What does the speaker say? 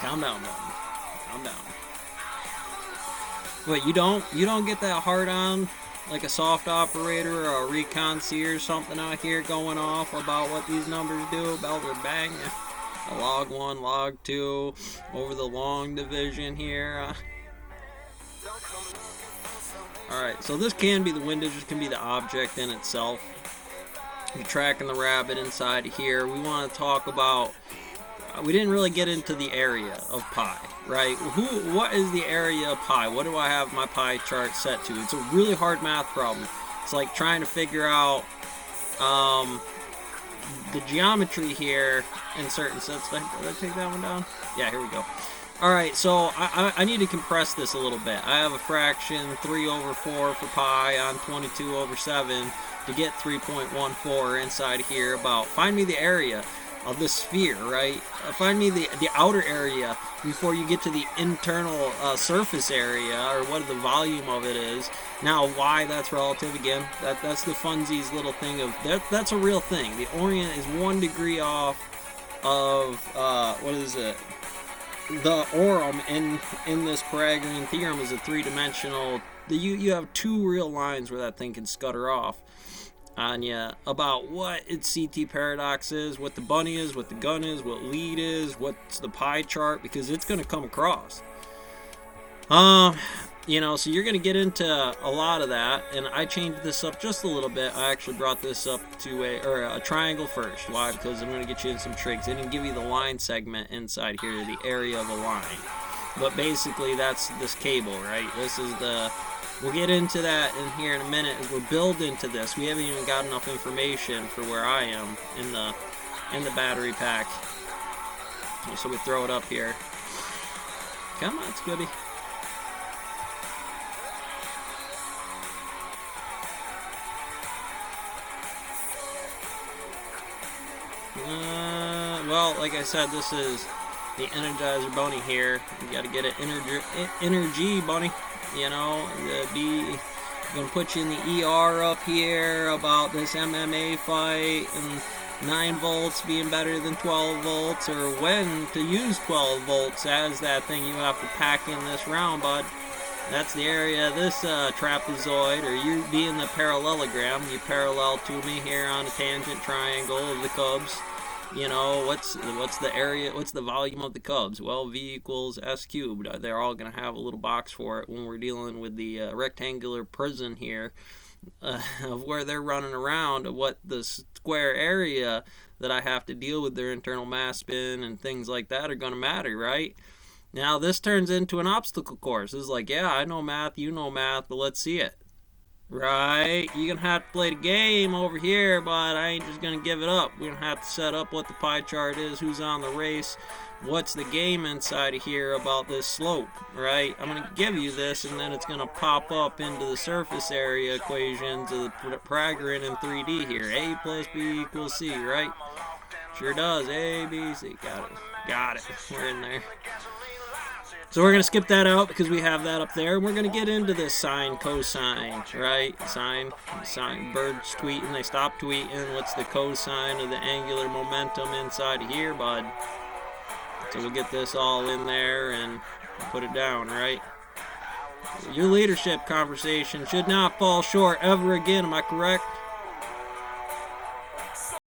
Calm down, man. Calm down. Wait, you don't get that hard on like a soft operator or a recon seer or something out here going off about what these numbers do about their bang? A log 1, log 2, over the long division here. Alright, so this can be the windage, this can be the object in itself. You're tracking the rabbit inside here. We want to talk about, we didn't really get into the area of pi, right? What is the area of pi? What do I have my pie chart set to? It's a really hard math problem. It's like trying to figure out the geometry here in certain sets. Did I take that one down? Yeah, here we go. Alright, so I need to compress this a little bit. I have a fraction 3 over 4 for pi on 22 over 7 to get 3.14 inside here. About, find me the area of the sphere, right? Find me the outer area before you get to the internal surface area, or what the volume of it is. Now, why that's relative, again, that's the funsies little thing of, that's a real thing. The orient is 1 degree off of, what is it? The Orem in this Pythagorean theorem is a 3-dimensional. You have 2 real lines where that thing can scutter off on you about what its CT paradox is, what the bunny is, what the gun is, what lead is, what's the pie chart, because it's going to come across. You know, so you're going to get into a lot of that, and I changed this up just a little bit. I actually brought this up to a triangle first. Why? Because I'm going to get you in some tricks. I didn't give you the line segment inside here, the area of a line. But basically, that's this cable, right? This is the... We'll get into that in here in a minute as we're building to this. We haven't even got enough information for where I am in the battery pack. So we throw it up here. Come on, it's goody. Well, like I said, this is the Energizer Bunny here. You got to get an energy bunny, you know. I'm gonna put you in the ER up here about this MMA fight and 9 volts being better than 12 volts, or when to use 12 volts as that thing you have to pack in this round, bud. That's the area of this trapezoid, or you being the parallelogram. You parallel to me here on a tangent triangle of the cubs. You know, what's the area, what's the volume of the cubs? Well, V equals S cubed. They're all going to have a little box for it when we're dealing with the rectangular prison here of where they're running around, of what the square area that I have to deal with their internal mass spin and things like that are going to matter, right? Now, this turns into an obstacle course. It's like, yeah, I know math, you know math, but let's see it. Right? You're going to have to play the game over here, but I ain't just going to give it up. We're going to have to set up what the pie chart is, who's on the race, what's the game inside of here about this slope, right? I'm going to give you this, and then it's going to pop up into the surface area equations of the Pythagorean in 3D here. A plus B equals C, right? Sure does. A, B, C. Got it. Got it. We're in there. So we're going to skip that out because we have that up there. We're going to get into this sine, cosine, right? Sine, birds tweeting, they stop tweeting. What's the cosine of the angular momentum inside of here, bud? So we'll get this all in there and put it down, right? Your leadership conversation should not fall short ever again, am I correct?